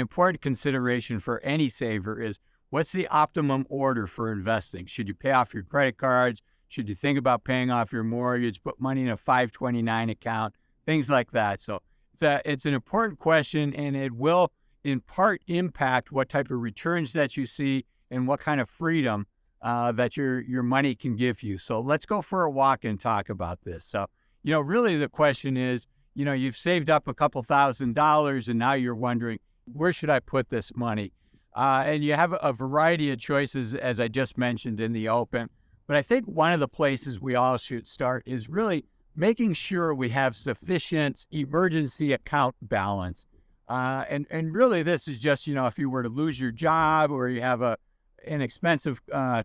important consideration for any saver is what's the optimum order for investing? Should you pay off your credit cards? Should you think about paying off your mortgage, put money in a 529 account, things like that? So it's an important question, and it will in part impact what type of returns that you see and what kind of freedom that your money can give you. So let's go for a walk and talk about this. So, really the question is, you've saved up a couple $1,000 and now you're wondering, where should I put this money? And you have a variety of choices, as I just mentioned in the open. But I think one of the places we all should start is really making sure we have sufficient emergency account balance. And really this is just, if you were to lose your job or you have an expensive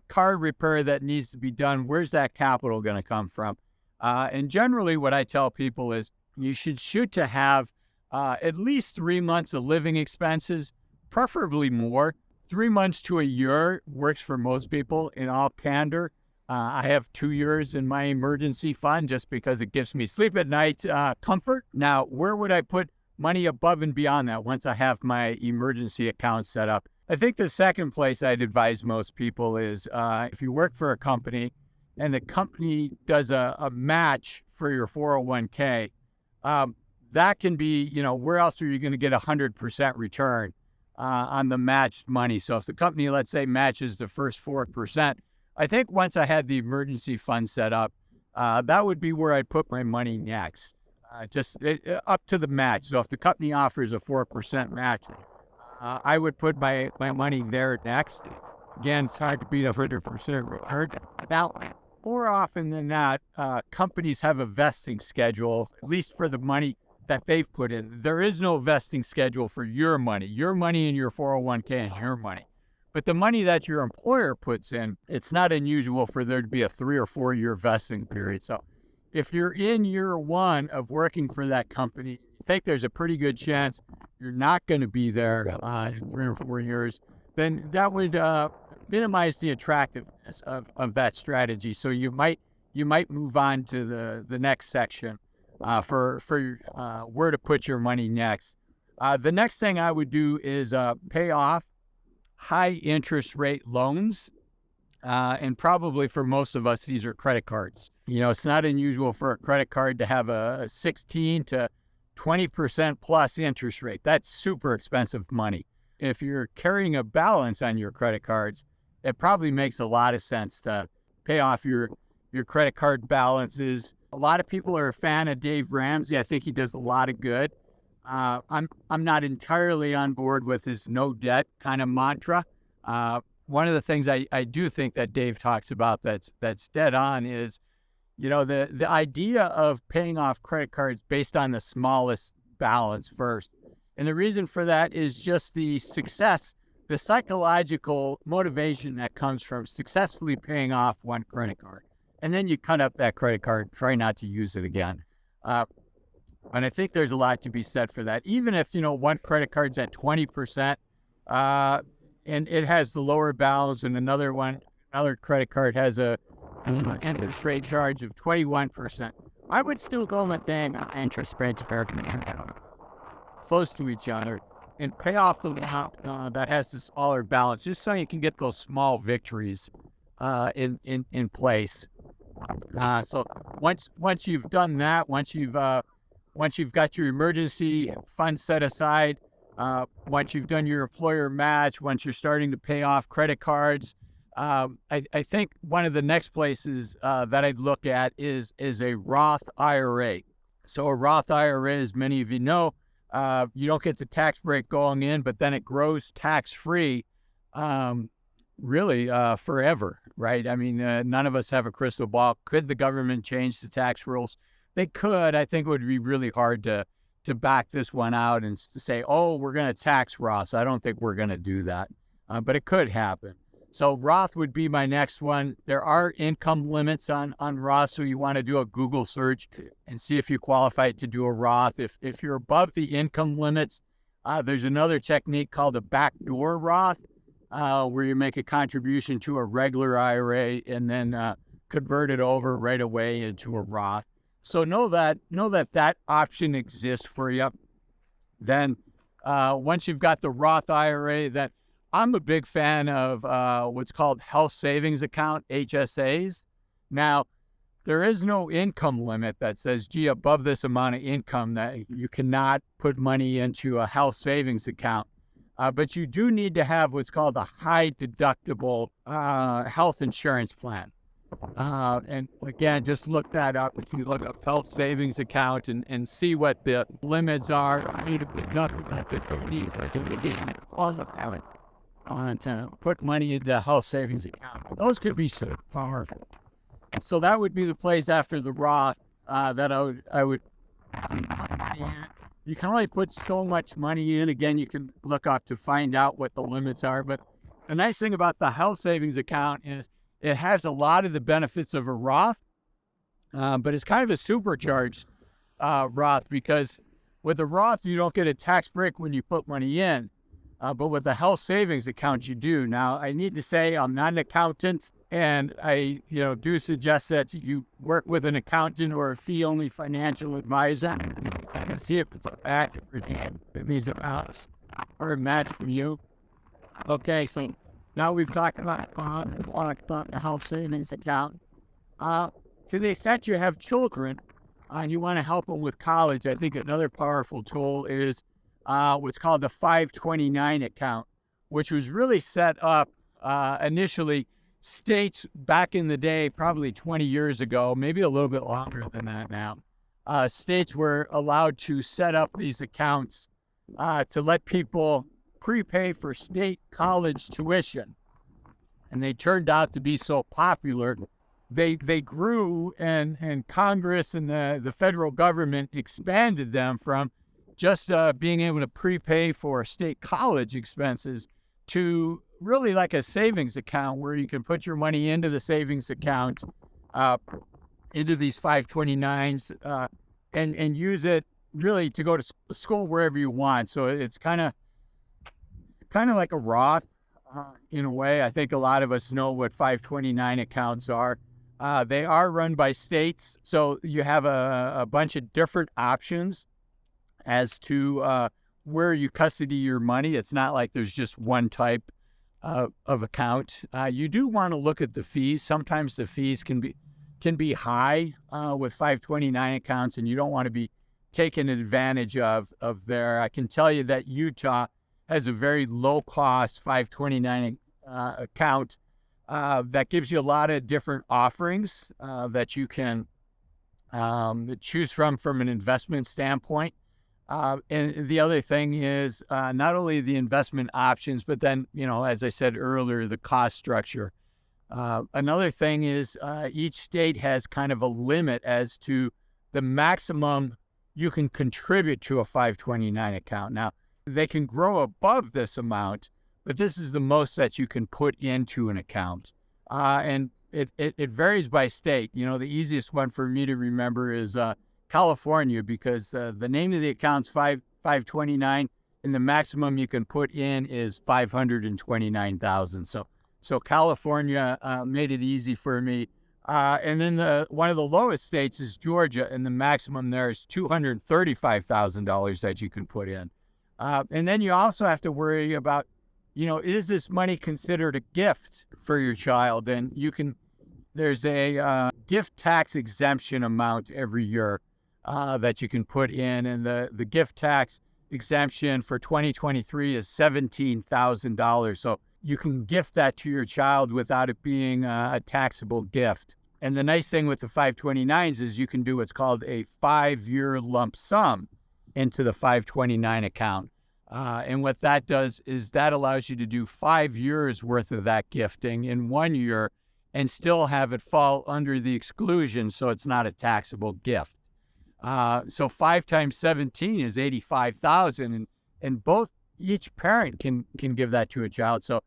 car repair that needs to be done, where's that capital going to come from? And generally what I tell people is you should shoot to have at least 3 months of living expenses, preferably more. 3 months to a year works for most people in all candor. I have 2 years in my emergency fund just because it gives me sleep at night comfort. Now, where would I put money above and beyond that once I have my emergency account set up? I think the second place I'd advise most people is if you work for a company and the company does a match for your 401k, that can be, where else are you going to get 100% return on the matched money? So if the company, let's say, matches the first 4%, I think once I had the emergency fund set up, that would be where I'd put my money next, up to the match. So if the company offers a 4% match, I would put my money there next. Again, it's hard to beat 100% return. Now, more often than not, companies have a vesting schedule, at least for the money that they've put in. There is no vesting schedule for your money. Your money in your 401k is your money. But the money that your employer puts in, it's not unusual for there to be a 3 or 4 year vesting period. So if you're in year one of working for that company, you think there's a pretty good chance you're not going to be there in 3 or 4 years, then that would minimize the attractiveness of that strategy. So you might move on to the next section for where to put your money next. The next thing I would do is pay off high interest rate loans. And probably for most of us, these are credit cards. It's not unusual for a credit card to have a 16 to 20% plus interest rate. That's super expensive money. If you're carrying a balance on your credit cards, it probably makes a lot of sense to pay off your credit card balances. A lot of people are a fan of Dave Ramsey. I think he does a lot of good. I'm not entirely on board with his no debt kind of mantra. One of the things I do think that Dave talks about that's dead on is, the idea of paying off credit cards based on the smallest balance first. And the reason for that is just the success, the psychological motivation that comes from successfully paying off one credit card. And then you cut up that credit card, try not to use it again. And I think there's a lot to be said for that. Even if, one credit card's at 20%, and it has the lower balance, and another credit card has an interest rate charge of 21%, I would still go with the interest rates close to each other and pay off the amount that has the smaller balance, just so you can get those small victories in place. So once you've done that, once you've got your emergency fund set aside, once you've done your employer match, once you're starting to pay off credit cards, I think one of the next places that I'd look at is a Roth IRA. So a Roth IRA, as many of you know, you don't get the tax break going in, but then it grows tax-free really forever, right? I mean, none of us have a crystal ball. Could the government change the tax rules? They could. I think it would be really hard to back this one out and say, oh, we're going to tax Roths. I don't think we're going to do that, but it could happen. So Roth would be my next one. There are income limits on Roth, so you want to do a Google search and see if you qualify to do a Roth. If you're above the income limits, there's another technique called a backdoor Roth, where you make a contribution to a regular IRA and then convert it over right away into a Roth. So know that option exists for you. Then Once you've got the Roth IRA, that I'm a big fan of what's called health savings account, HSAs. Now, there is no income limit that says, gee, above this amount of income that you cannot put money into a health savings account. But you do need to have what's called a high deductible health insurance plan. And again, just look that up. If you look up health savings account and see what the limits are, to put money into the health savings account. Those could be so powerful. So that would be the place after the Roth that I would. You can only put so much money in. Again, you can look up to find out what the limits are. But the nice thing about the health savings account is it has a lot of the benefits of a Roth, but it's kind of a supercharged Roth, because with a Roth, you don't get a tax break when you put money in. But with the health savings account, you do. Now, I need to say I'm not an accountant, and I do suggest that you work with an accountant or a fee-only financial advisor and see if it's a match for these amounts or a match for you. Okay, so now we've talked about the health savings account. To the extent you have children and you want to help them with college, I think another powerful tool is what's called the 529 account, which was really set up initially. States back in the day, probably 20 years ago, maybe a little bit longer than that now, states were allowed to set up these accounts to let people prepay for state college tuition. And they turned out to be so popular, they grew, and Congress and the federal government expanded them from just being able to prepay for state college expenses to really like a savings account where you can put your money into the savings account, into these 529s, and use it really to go to school wherever you want. So it's kind of like a Roth in a way. I think a lot of us know what 529 accounts are. They are run by states, so you have a bunch of different options as to where you custody your money. It's not like there's just one type of account. You do want to look at the fees. Sometimes the fees can be high with 529 accounts, and you don't want to be taken advantage of there. I can tell you that Utah has a very low-cost 529 account that gives you a lot of different offerings that you can choose from an investment standpoint. And the other thing is not only the investment options, but then, as I said earlier, the cost structure. Another thing is each state has kind of a limit as to the maximum you can contribute to a 529 account. Now, they can grow above this amount, but this is the most that you can put into an account. And it varies by state. The easiest one for me to remember is California, because the name of the account's 529, and the maximum you can put in is $529,000. So California made it easy for me. And then one of the lowest states is Georgia, and the maximum there is $235,000 that you can put in. And then you also have to worry about, is this money considered a gift for your child? And there's a gift tax exemption amount every year that you can put in, and the gift tax exemption for 2023 is $17,000. So you can gift that to your child without it being a taxable gift. And the nice thing with the 529s is you can do what's called a 5-year lump sum into the 529 account. And what that does is that allows you to do 5 years worth of that gifting in 1 year and still have it fall under the exclusion, so it's not a taxable gift. So 5 times 17 is 85,000, and each parent can give that to a child. So,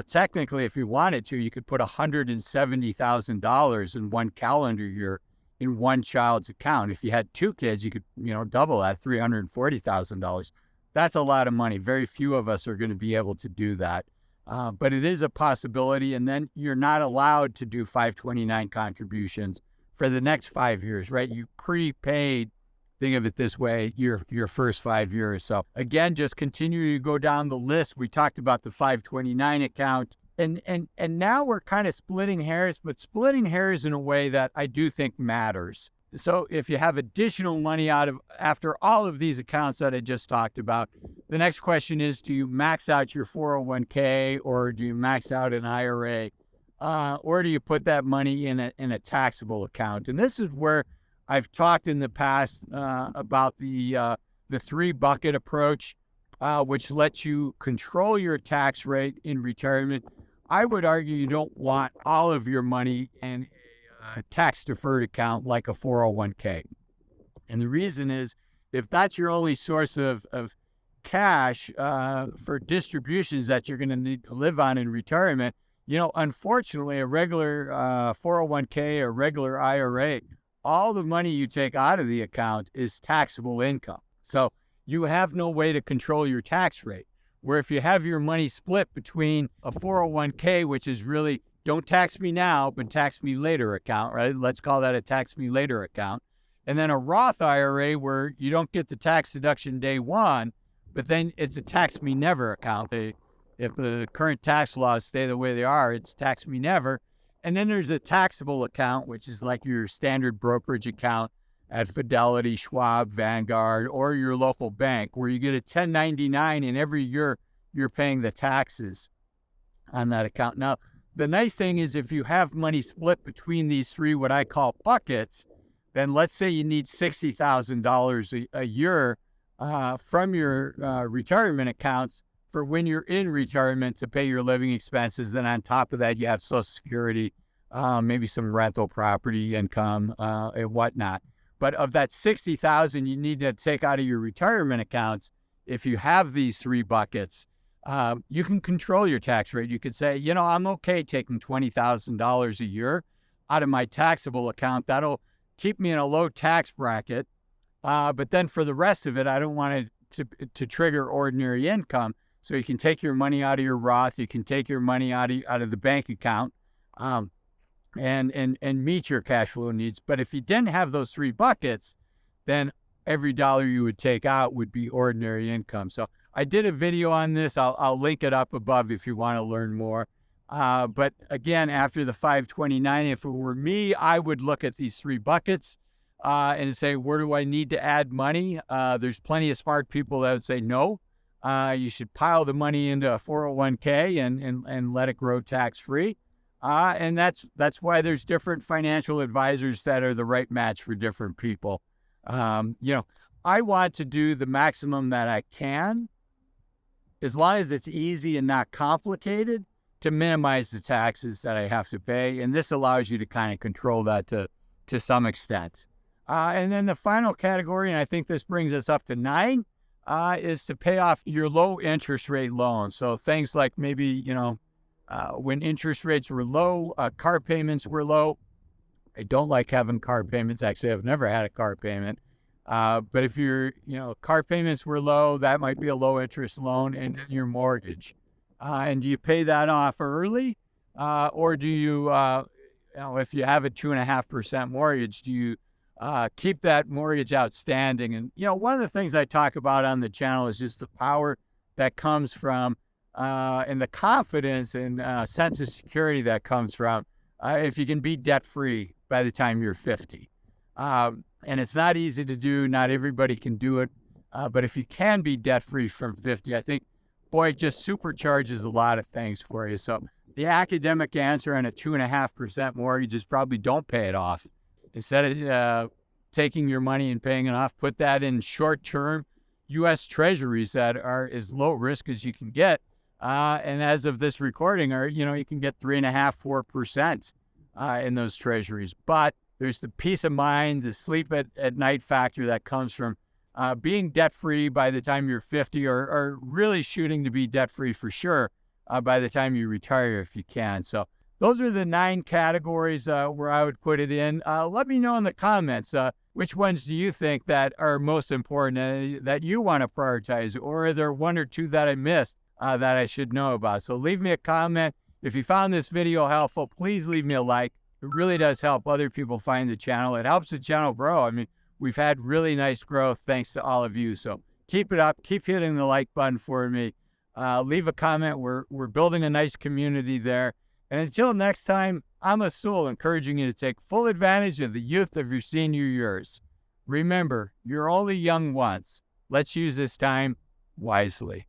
technically, if you wanted to, you could put $170,000 in one calendar year in one child's account. If you had 2 kids, you could, double that, $340,000. That's a lot of money. Very few of us are going to be able to do that. But it is a possibility, and then you're not allowed to do 529 contributions for the next 5 years, right? You prepaid think of it this way, your first 5 years. So again, just continue to go down the list. We talked about the 529 account. And now we're kind of splitting hairs, but splitting hairs in a way that I do think matters. So if you have additional money after all of these accounts that I just talked about, the next question is, do you max out your 401k or do you max out an IRA? Or do you put that money in a taxable account? And this is where I've talked in the past about the 3-bucket approach, which lets you control your tax rate in retirement. I would argue you don't want all of your money in a tax-deferred account like a 401k. And the reason is, if that's your only source of cash for distributions that you're going to need to live on in retirement, unfortunately, a regular 401k or regular IRA, all the money you take out of the account is taxable income. So you have no way to control your tax rate. Where if you have your money split between a 401k, which is really don't tax me now, but tax me later account, right? Let's call that a tax me later account. And then a Roth IRA where you don't get the tax deduction day one, but then it's a tax me never account. If the current tax laws stay the way they are, it's tax me never. And then there's a taxable account, which is like your standard brokerage account at Fidelity, Schwab, Vanguard, or your local bank, where you get a 1099 and every year you're paying the taxes on that account. Now, the nice thing is if you have money split between these 3, what I call buckets, then let's say you need $60,000 a year from your retirement accounts for when you're in retirement to pay your living expenses. Then on top of that, you have Social Security, maybe some rental property income and whatnot. But of that $60,000 you need to take out of your retirement accounts, if you have these 3 buckets, you can control your tax rate. You could say, I'm okay taking $20,000 a year out of my taxable account. That'll keep me in a low tax bracket. But then for the rest of it, I don't want it to trigger ordinary income. So you can take your money out of your Roth. You can take your money out of the bank account. And meet your cash flow needs. But if you didn't have those 3 buckets, then every dollar you would take out would be ordinary income. So I did a video on this. I'll link it up above if you want to learn more. But again, after the 529, if it were me, I would look at these 3 buckets and say, where do I need to add money? There's plenty of smart people that would say no. You should pile the money into a 401k and let it grow tax-free. And that's why there's different financial advisors that are the right match for different people. I want to do the maximum that I can, as long as it's easy and not complicated, to minimize the taxes that I have to pay. And this allows you to kind of control that to some extent. And then the final category, and I think this brings us up to 9, is to pay off your low interest rate loans. So things like maybe, when interest rates were low, car payments were low. I don't like having car payments. Actually, I've never had a car payment. But if car payments were low, that might be a low interest loan and your mortgage. And do you pay that off early? Or do you, if you have a 2.5% mortgage, do you keep that mortgage outstanding? And, one of the things I talk about on the channel is just the power that comes from and the confidence and sense of security that comes from if you can be debt-free by the time you're 50. And it's not easy to do. Not everybody can do it. But if you can be debt-free from 50, I think, boy, it just supercharges a lot of things for you. So the academic answer on a 2.5% mortgage is probably don't pay it off. Instead of taking your money and paying it off, put that in short-term U.S. Treasuries that are as low risk as you can get. And as of this recording, you can get 3.5%, 4% in those treasuries. But there's the peace of mind, the sleep at night factor that comes from being debt-free by the time you're 50, or really shooting to be debt-free for sure by the time you retire if you can. So those are the 9 categories where I would put it in. Let me know in the comments, which ones do you think that are most important that you want to prioritize, or are there 1 or 2 that I missed that I should know about? So leave me a comment. If you found this video helpful, please leave me a like. It really does help other people find the channel. It helps the channel grow. I mean, We've had really nice growth thanks to all of you. So keep it up. Keep hitting the like button for me. Leave a comment. We're building a nice community there. And until next time, I'm Azul, encouraging you to take full advantage of the youth of your senior years. Remember, you're only young once. Let's use this time wisely.